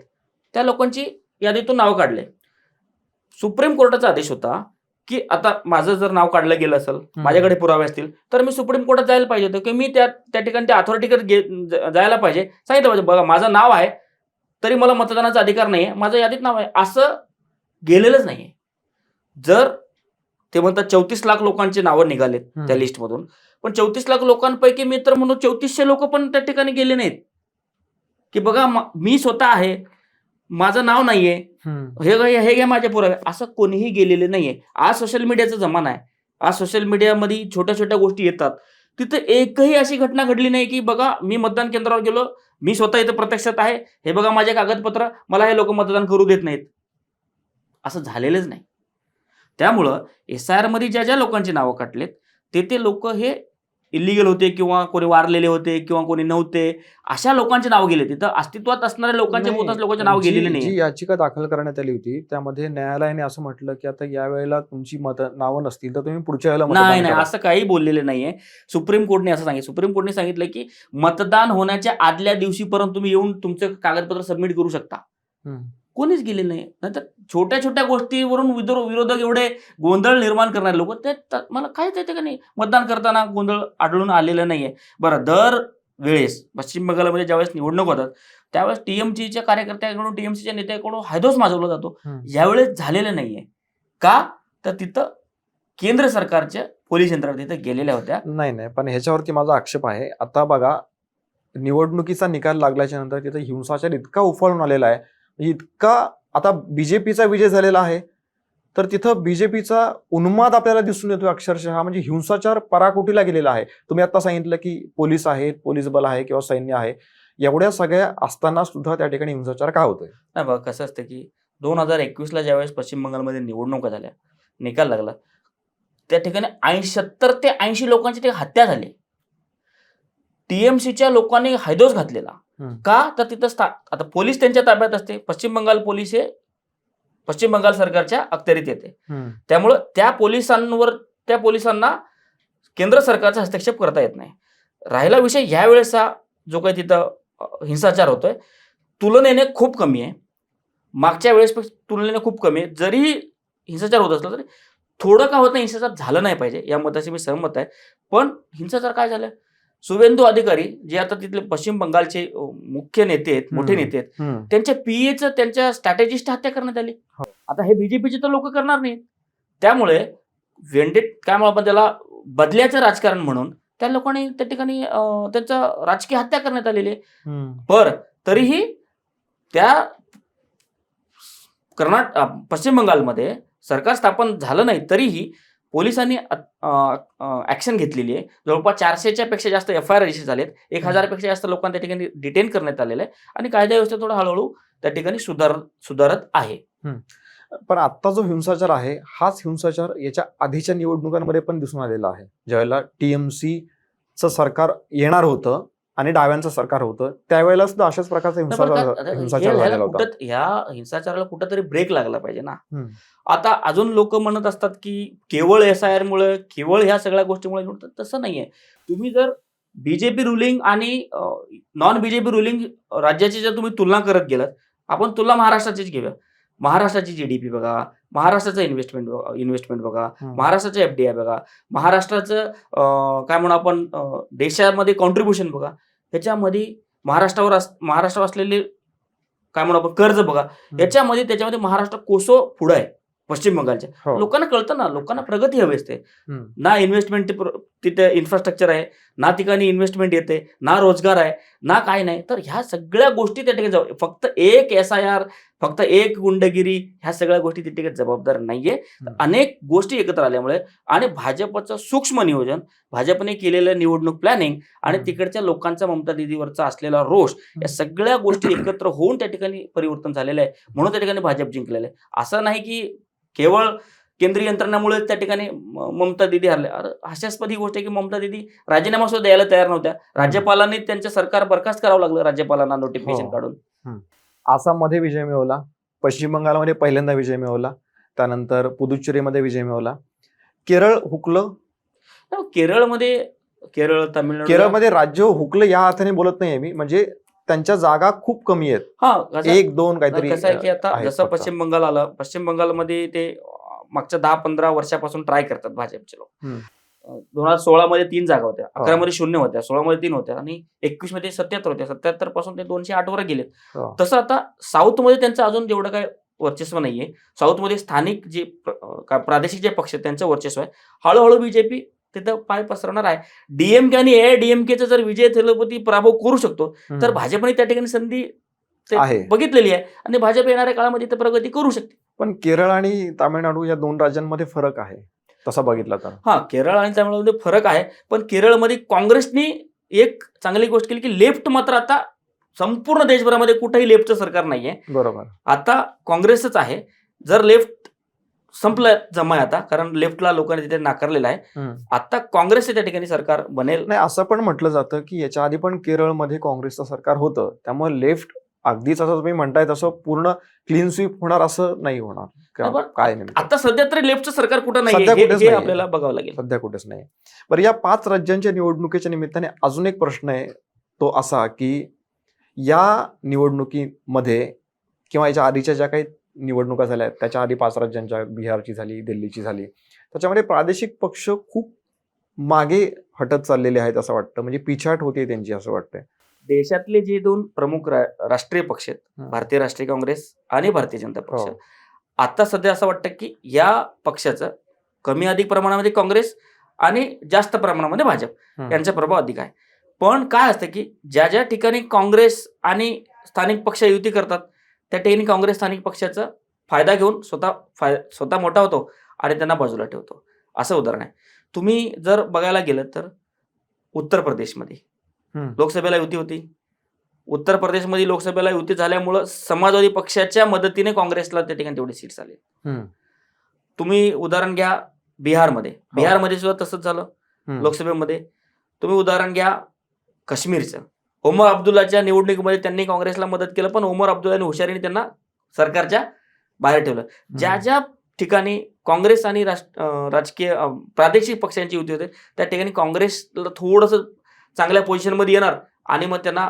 त्या लोकांची यादीतून नावं काढले. सुप्रीम कोर्टाचा आदेश होता की आता माझं जर नाव काढलं गेलं असेल, माझ्याकडे पुरावे असतील, तर मी सुप्रीम कोर्टात जायला पाहिजे होतं, की मी त्या ठिकाणी त्या अथॉरिटीकडे जायला पाहिजे, सांगितलं पाहिजे बघा माझं नाव आहे तरी मला मतदानाचा अधिकार नाहीये, माझं यादीत नाव आहे, असं गेलेलंच नाहीये. जर ते म्हणतात 34 लाख लोकांची नावं निघालेत त्या लिस्टमधून, पण 34 लाख लोकांपैकी मी तर म्हणून 3400 लोक पण त्या ठिकाणी गेले नाहीत, की बघा मी स्वतः आहे, माझं नाव नाहीये, हे घ्या माझे पुरावे, असं कोणीही गेलेले नाहीये. आज सोशल मीडियाचा जमाना आहे. आज सोशल मीडियामध्ये छोट्या छोट्या गोष्टी येतात. तिथं एकही अशी घटना घडली नाही की बघा मी मतदान केंद्रावर गेलो, मी स्वतः इथं प्रत्यक्षात आहे, हे बघा माझे कागदपत्र, मला हे लोक मतदान करू देत नाहीत, असं झालेलंच नाही. त्यामुळं SIR मध्ये ज्या ज्या लोकांची नावं काढलेत ते लोक हे इलिगल होते किंवा कोणी वारलेले होते किंवा कोणी नव्हते, अशा लोकांचे नाव गेले. तिथं अस्तित्वात असणाऱ्या लोकांचे बहुतांश लोकांचे नाव गेलेले नाही. जी याचिका दाखल करण्यात आली होती त्यामध्ये न्यायालयाने असं म्हटलं की आता या वेळेला तुमची नावं नसतील तर तुम्ही पुढच्या वेळेला नाही, असं काही बोललेले नाहीये. सुप्रीम कोर्टने असं सांगितलं. सुप्रीम कोर्टने सांगितलं की मतदान होण्याच्या आदल्या दिवशीपर्यंत तुम्ही येऊन तुमचं कागदपत्र सबमिट करू शकता. कोणीच गेले नाही. नंतर छोट्या छोट्या गोष्टीवरून विरोधक एवढे गोंधळ निर्माण करणारे लोक, ते मला काहीच येते का नाही, मतदान करताना गोंधळ आढळून आलेला नाहीये. बरं, दर वेळेस पश्चिम बंगालमध्ये ज्यावेळेस निवडणूक होतात त्यावेळेस TMCच्या कार्यकर्त्यांकडून, TMCच्या नेत्याकडून हैदोस माजवला जातो. यावेळेस झालेलं नाहीये. का तर तिथं केंद्र सरकारच्या पोलीस यंत्रणा तिथे गेलेल्या होत्या. नाही, पण ह्याच्यावरती माझा आक्षेप आहे. आता बघा, निवडणुकीचा निकाल लागल्याच्या नंतर तिथे हिंसाचार इतका उफाळून आलेला आहे, इतका आता BJPचा विजय झालेला आहे, तर तिथं BJPचा उन्माद आपल्याला दिसून येतो अक्षरशः. म्हणजे हिंसाचार पराकोटीला गेलेला आहे. तुम्ही आता सांगितलं की पोलीस आहेत, पोलीस बल आहे किंवा सैन्य आहे, एवढ्या सगळ्या असताना सुद्धा त्या ठिकाणी हिंसाचार का होतोय? नाही बघा, कसं असतं की 2021ला ज्यावेळेस पश्चिम बंगालमध्ये निवडणुका झाल्या, निकाल लागला, त्या ठिकाणी 70 ते 80 लोकांची हत्या झाली. TMCच्या लोकांनी हैदोस घातलेला. का तर तिथं आता पोलीस त्यांच्या ताब्यात असते. पश्चिम बंगाल पोलीस हे पश्चिम बंगाल सरकारच्या अखत्यारीत येते. त्यामुळं त्या पोलिसांना केंद्र सरकारचा हस्तक्षेप करता येत नाही. राहिला विषय ह्या वेळेचा जो काही तिथं हिंसाचार होतोय, तुलनेने खूप कमी आहे. मागच्या वेळेसपेक्षा तुलनेने खूप कमी आहे. जरी हिंसाचार होत असला तरी थोडं का होत नाही, हिंसाचार झालं नाही पाहिजे या मताशी मी सहमत आहे. पण हिंसाचार काय झालं, शुभेंदू अधिकारी जे आता तिथले पश्चिम बंगालचे मुख्य नेते आहेत, मोठे नेते आहेत, त्यांच्या PAचं, त्यांच्या स्ट्रॅटेजिस्ट हत्या करण्यात आली. आता हे BJPचे तर लोक करणार नाहीत. त्यामुळे काय म्हणू आपण त्याला, बदल्याचं राजकारण म्हणून त्या लोकांनी त्या ठिकाणी त्यांचं राजकीय हत्या करण्यात आलेली आहे. पर तरीही त्या पश्चिम बंगालमध्ये सरकार स्थापन झालं नाही तरीही पोलिसांनी ऍक्शन घेतलेली आहे. जवळपास 400च्या पेक्षा जास्त FIR रजिस्टर झालेत. 1000 पेक्षा जास्त लोकांना त्या ठिकाणी डिटेन करण्यात आलेलं आहे आणि कायदा व्यवस्था थोडं हळूहळू त्या ठिकाणी सुधारत आहे. पण आता जो हिंसाचार आहे, हाच हिंसाचार याच्या आधीच्या निवडणुकांमध्ये पण दिसून आलेला आहे. ज्यावेळेला TMCचं सरकार येणार होतं आणि डाव्यांचं सरकार होतं, त्यावेळेला सुद्धा अशाच प्रकारचा हिंसाचार झालेला होता. ह्या हिंसाचाराला कुठंतरी ब्रेक लागला पाहिजे ना. आता अजून लोक म्हणत असतात की केवळ SIR मुळे, केवळ ह्या सगळ्या गोष्टीमुळे, तसं नाहीये. तुम्ही जर BJP रुलिंग आणि नॉन BJP रुलिंग राज्याची जर तुम्ही तुलना करत गेलात, आपण तुलना महाराष्ट्राचीच घेऊया. महाराष्ट्राची GDP बघा, महाराष्ट्राचं इन्व्हेस्टमेंट बघा, महाराष्ट्राचं FDI बघा, महाराष्ट्राचं काय म्हणू आपण देशामध्ये कॉन्ट्रीब्युशन बघा, ह्याच्यामध्ये महाराष्ट्रावर असलेले काय म्हणू आपण कर्ज बघा, त्याच्यामध्ये महाराष्ट्र कोसो पुढे आहे पश्चिम बंगालच्या. लोकांना कळतं ना, लोकांना प्रगती हवी असते ना. इन्व्हेस्टमेंट तिथे इन्फ्रास्ट्रक्चर आहे ना, ठिकाणी इन्व्हेस्टमेंट येते ना, रोजगार आहे ना, काय नाही. तर ह्या सगळ्या गोष्टी त्या ठिकाणी फक्त एक SIR, फक्त एक गुंडगिरी, ह्या सगळ्या गोष्टी त्या ठिकाणी जबाबदार नाहीये. अनेक गोष्टी एकत्र आल्यामुळे आणि भाजपचं सूक्ष्म नियोजन, भाजपने केलेलं निवडणूक प्लॅनिंग आणि तिकडच्या लोकांचा ममता दीदीवरचा असलेला रोष, या सगळ्या गोष्टी एकत्र होऊन त्या ठिकाणी परिवर्तन झालेलं आहे. म्हणून त्या ठिकाणी भाजप जिंकलेलं आहे. असं नाही की केवळ केंद्रीय यंत्रणामुळे त्या ठिकाणी ममता दीदी हरल्या. हास्यास्पद ही गोष्ट आहे की ममता दीदी राजीनामा सुद्धा द्यायला तयार नव्हत्या. राज्यपालांनी त्यांचं सरकार बरखास्त करावं लागलं, राज्यपालांना नोटिफिकेशन काढून. आसाममध्ये विजय मिळवला, पश्चिम बंगालमध्ये पहिल्यांदा विजय मिळवला, त्यानंतर पुदुच्चेरीमध्ये विजय मिळवला, केरळ हुकलं. केरळमध्ये राज्य हुकलं या अर्थाने बोलत नाहीये मी, म्हणजे त्यांच्या जागा खूप कमी आहेत. 1-2 काहीतरी. कसं आहे की आता जसं पश्चिम बंगाल आलं, पश्चिम बंगालमध्ये ते मागच्या 10-15 वर्षापासून ट्राय करतात भाजपचे लोक. हम्म. 2016 मध्ये 3 जागा होत्या, हो. 11 मध्ये 0 होत्या, 16 मध्ये 3 होत्या आणि 21 मध्ये 77 होत्या. 77 पासून ते 208 वर गेलेत. हो. तसं आता साऊथ मध्ये त्यांचं अजून जेवढं काय वर्चस्व नाहीये. साऊथ मध्ये स्थानिक जे प्रादेशिक जे पक्ष आहेत त्यांचं वर्चस्व आहे. हळूहळू बीजेपी तिथं पाय पसरवणार आहे. डीएमके आणि एआयडीएमकेचा जर विजय थेलपती पराभव करू शकतो तर भाजपने त्या ठिकाणी संधी आहे. बघितलेली आहे आणि भाजप येणाऱ्या काळामध्ये इथं प्रगती करू शकते. पण केरळ आणि तामिळनाडू या 2 राज्यांमध्ये फरक आहे तसा बघितला तर. हा, केरळ आणि तामिळनाडूमध्ये फरक आहे. पण केरळमध्ये काँग्रेसने एक चांगली गोष्ट केली की लेफ्ट मात्र आता संपूर्ण देशभरामध्ये कुठेही लेफ्टचं सरकार नाहीये. बरोबर. आता काँग्रेसच आहे. जर लेफ्ट संपलं जमाय आता, कारण लेफ्टला लोकांनी तिथे नाकारलेलं आहे. आता काँग्रेसचे त्या ठिकाणी सरकार बनेल. नाही, असं पण म्हटलं जातं की याच्या आधी पण केरळमध्ये काँग्रेसचं सरकार होतं, त्यामुळे लेफ्ट अगदीच असं तुम्ही म्हणताय तसं पूर्ण क्लीन स्वीप होणार असं नाही होणार. काय नेमकं आता सध्या तरी लेफ्टचं सरकार कुठं सध्या नाही कुठेच हे नाहीये. आपल्याला बघावं लागेल. सध्या कुठेच नाही. बरं, या 5 राज्यांच्या निवडणुकीच्या निमित्ताने अजून एक प्रश्न आहे, तो असा की या निवडणुकीमध्ये किंवा याच्या आधीच्या ज्या काही निवडणुका झाल्या त्याच्या आधी 5 राज्यांच्या, बिहारची झाली, दिल्लीची झाली, त्याच्यामध्ये प्रादेशिक पक्ष खूप मागे हटत चाललेले आहेत असं वाटतं. म्हणजे पिछाट होते त्यांची असं वाटतंय. देशातले जे 2 प्रमुख राष्ट्रीय पक्ष आहेत, हं. भारतीय राष्ट्रीय काँग्रेस आणि भारतीय जनता पक्ष, हो. आता सध्या असं वाटतं की या पक्षाचं कमी अधिक प्रमाणामध्ये काँग्रेस आणि जास्त प्रमाणामध्ये भाजप यांचा प्रभाव अधिक आहे. पण काय असतं की ज्या ज्या ठिकाणी काँग्रेस आणि स्थानिक पक्ष युती करतात त्या ठिकाणी काँग्रेस स्थानिक पक्षाचा फायदा घेऊन स्वतः मोठा होतो आणि त्यांना बाजूला ठेवतो. असं उदाहरण आहे. तुम्ही जर बघायला गेलं तर उत्तर प्रदेशमध्ये लोकसभेला युती होती. उत्तर प्रदेशमध्ये लोकसभेला युती झाल्यामुळं समाजवादी पक्षाच्या मदतीने काँग्रेसला त्या ठिकाणी तेवढे सीट्स आले. तुम्ही उदाहरण घ्या बिहारमध्ये. बिहारमध्ये सुद्धा तसंच झालं लोकसभेमध्ये. तुम्ही उदाहरण घ्या काश्मीरचं. ओमर अब्दुल्लाच्या निवडणुकीमध्ये त्यांनी काँग्रेसला मदत केलं, पण ओमर अब्दुल्लाने हुशारीने त्यांना सरकारच्या बाहेर ठेवलं. ज्या ज्या ठिकाणी काँग्रेस आणि राजकीय प्रादेशिक पक्षांची युती होते त्या ठिकाणी काँग्रेसला थोडंसं चांगल्या पोझिशनमध्ये येणार आणि मग त्यांना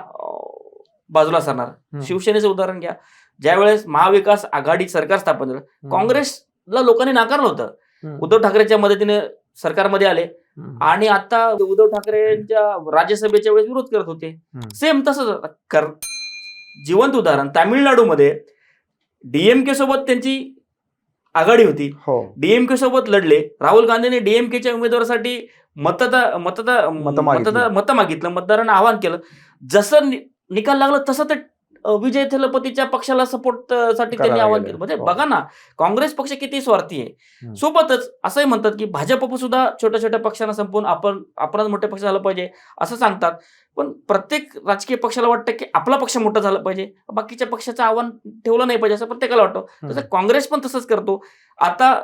बाजूला सरणार. शिवसेनेचं उदाहरण घ्या. ज्यावेळेस महाविकास आघाडी सरकार स्थापन झालं काँग्रेसला लोकांनी नाकारलं होतं. उद्धव ठाकरेच्या मदतीने सरकारमध्ये आले आणि आता उद्धव ठाकरेंच्या राज्यसभेच्या वेळेस विरोध करत होते. सेम तसंच जिवंत उदाहरण तामिळनाडूमध्ये डीएमके सोबत त्यांची आघाडी होती. डीएमके सोबत लढले. राहुल गांधीने डीएमकेच्या उमेदवारासाठी मत मागितलं, मतदारांना आवाहन केलं. जसं निकाल लागला तसं ते विजय थेलपतीच्या पक्षाला सपोर्ट साठी त्यांनी आवाहन केलं. म्हणजे बघा ना, काँग्रेस पक्ष किती स्वार्थी आहे. सोबतच असंही म्हणतात की भाजप सुद्धा छोट्या छोट्या पक्षांना संपवून आपणच मोठे पक्ष झालं पाहिजे असं सांगतात. पण प्रत्येक राजकीय पक्षाला वाटतं की आपला पक्ष मोठा झाला पाहिजे, बाकीच्या पक्षाचं आव्हान ठेवलं नाही पाहिजे असं प्रत्येकाला वाटतं. तसं काँग्रेस पण तसंच करतो. आता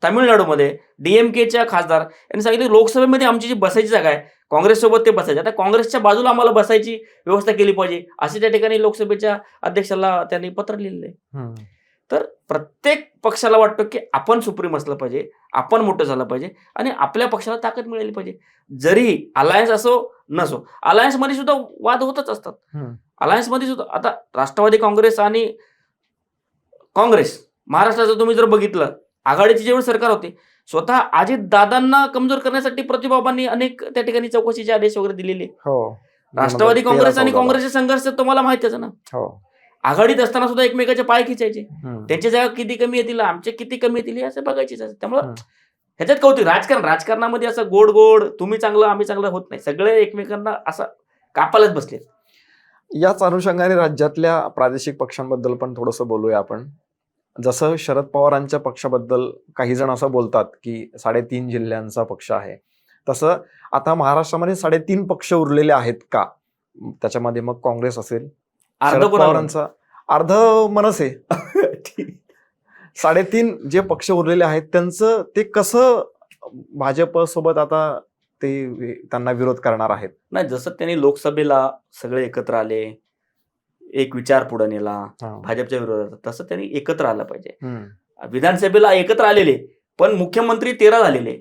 तामिळनाडूमध्ये डीएमकेच्या खासदार यांनी सांगितलं लोकसभेमध्ये आमची जी बसायची जागा आहे काँग्रेससोबत ते बसायचे, आता काँग्रेसच्या बाजूला आम्हाला बसायची व्यवस्था केली पाहिजे असे त्या ठिकाणी लोकसभेच्या अध्यक्षाला त्यांनी पत्र लिहिलेलं आहे. तर प्रत्येक पक्षाला वाटतं की आपण सुप्रीम असलं पाहिजे, आपण मोठं झालं पाहिजे आणि आपल्या पक्षाला ताकद मिळाली पाहिजे. जरी अलायन्स असो नसो, अलायन्समध्ये सुद्धा वाद होतच असतात. अलायन्समध्ये सुद्धा आता राष्ट्रवादी काँग्रेस आणि काँग्रेस महाराष्ट्राचं तुम्ही जर बघितलं आघाडीचे जेवढे सरकार होते स्वतः अजित दादांना कमजोर करण्यासाठी प्रतिबाबांनी अनेक त्या ठिकाणी चौकशीचे आदेश वगैरे दिलेले. राष्ट्रवादी काँग्रेस आणि काँग्रेसचे संघर्ष तुम्हाला माहितीच ना. आघाडीत असताना सुद्धा एकमेकाचे पाय खिचायचे. त्यांच्या जागा किती कमी येतील, आमचे किती कमी येतील हे असं बघायचे. त्यामुळं ह्याच्यात कौतुक. राजकारणामध्ये असं गोड गोड तुम्ही चांगलं आम्ही चांगलं होत नाही. सगळे एकमेकांना असं कापायलाच बसले. याच अनुषंगाने राज्यातल्या प्रादेशिक पक्षांबद्दल पण थोडंसं बोलूया आपण. जसं शरद पवारांच्या पक्षाबद्दल काही जण असं बोलतात की 3.5 जिल्ह्यांचा पक्ष आहे, तसं आता महाराष्ट्रामध्ये 3.5 पक्ष उरलेले आहेत का? त्याच्यामध्ये मग काँग्रेस असेल, शरद पवारांचा अर्ध मनसे 3.5 जे पक्ष उरलेले आहेत त्यांचं ते कसं भाजप सोबत आता ते त्यांना विरोध करणार आहेत? नाही, जसं त्यांनी लोकसभेला सगळे एकत्र आले, एक विचार पुढे नेला भाजपच्या विरोधात, तसं त्यांनी एकत्र आलं पाहिजे. विधानसभेला एकत्र आलेले पण मुख्यमंत्री 13 झालेले.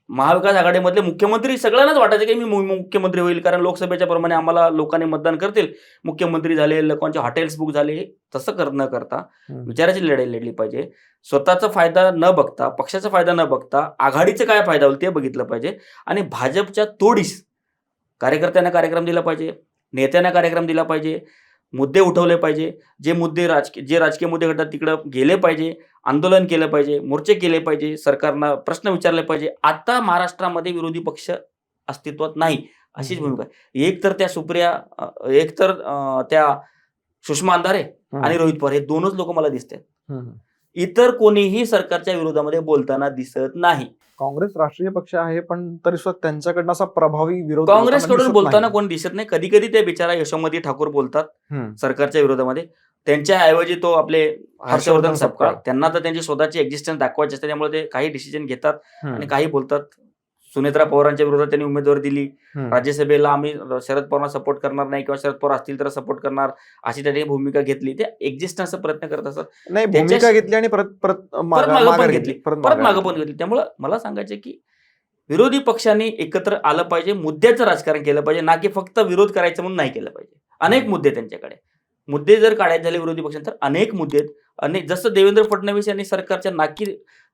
महाविकास आघाडीमधले मुख्यमंत्री सगळ्यांनाच वाटायचं की मी मुख्यमंत्री होईल, कारण लोकसभेच्या प्रमाणे आम्हाला लोकांनी मतदान करतील, मुख्यमंत्री झाले, लोकांचे हॉटेल्स बुक झाले. तसं न करता विचाराची लढाई लढली पाहिजे. स्वतःचा फायदा न बघता, पक्षाचा फायदा न बघता, आघाडीचा काय फायदा होईल ते बघितलं पाहिजे. आणि भाजपच्या तोडीस कार्यकर्त्यांना कार्यक्रम दिला पाहिजे, नेत्यांना कार्यक्रम दिला पाहिजे, मुद्दे उठवले पाहिजे. जे राजकीय मुद्दे घडतात तिकडं गेले पाहिजे, आंदोलन केलं पाहिजे, मोर्चे केले पाहिजे, सरकारनं प्रश्न विचारले पाहिजे. आता महाराष्ट्रामध्ये विरोधी पक्ष अस्तित्वात नाही अशीच भूमिका आहे. एक तर त्या सुषमा अंधारे आणि रोहित पवार हे दोनच लोक मला दिसतात. इतर कोणीही सरकारच्या विरोधामध्ये बोलताना दिसत नाही. काँग्रेस राष्ट्रीय पक्ष आहे, पण तरी सुद्धा त्यांच्याकडनं असा प्रभावी विरोध काँग्रेसकडून बोलताना कोणी दिसत नाही. कधी कधी ते बिचारा यशोमती ठाकूर बोलतात सरकारच्या विरोधामध्ये. त्यांच्या ऐवजी तो आपले हर्षवर्धन सपकाळ, त्यांना तर त्यांची स्वतःची एक्झिस्टन्स दाखवायची असते, त्यामुळे ते काही डिसिजन घेतात आणि काही बोलतात. सुनेत्रा पवारांच्या विरोधात त्यांनी उमेदवारी दिली. राज्यसभेला आम्ही शरद पवारांना सपोर्ट करणार नाही किंवा शरद पवार असतील तर सपोर्ट करणार अशी त्यांनी भूमिका घेतली. ते एक्झिस्टन्सचा प्रयत्न करत असतात. नाही, भूमिका घेतली आणि परत मागं पण घेतली. त्यामुळे मला सांगायचं की विरोधी पक्षांनी एकत्र आलं पाहिजे, मुद्द्याचं राजकारण केलं पाहिजे, ना की फक्त विरोध करायचं म्हणून नाही केलं पाहिजे. अनेक मुद्दे त्यांच्याकडे, मुद्दे जर काढायचे झाले विरोधी पक्षांतर अनेक मुद्दे आहेत. अनेक, जसं देवेंद्र फडणवीस यांनी सरकारच्या नाकी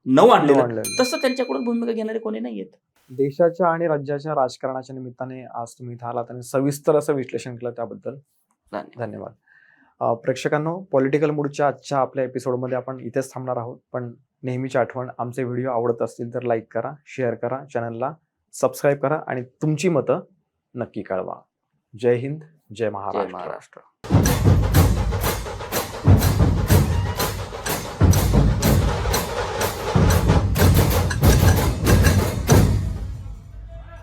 नऊ आणलेलं, तसं त्यांच्याकडून भूमिका घेणारे कोणी नाही आहेत. देशाच्या आणि राज्याच्या राजकारणाच्या निमित्ताने आज तुम्ही इथं आलात आणि सविस्तर असं विश्लेषण केलं, त्याबद्दल धन्यवाद. प्रेक्षकांनो, पॉलिटिकल मूडच्या आजच्या आपल्या एपिसोडमध्ये आपण इथेच थांबणार आहोत. पण नेहमीची आठवण, आमचे व्हिडिओ आवडत असतील तर लाईक करा, शेअर करा, चॅनलला सबस्क्राईब करा आणि तुमची मतं नक्की कळवा. जय हिंद, जय महाराष्ट्र.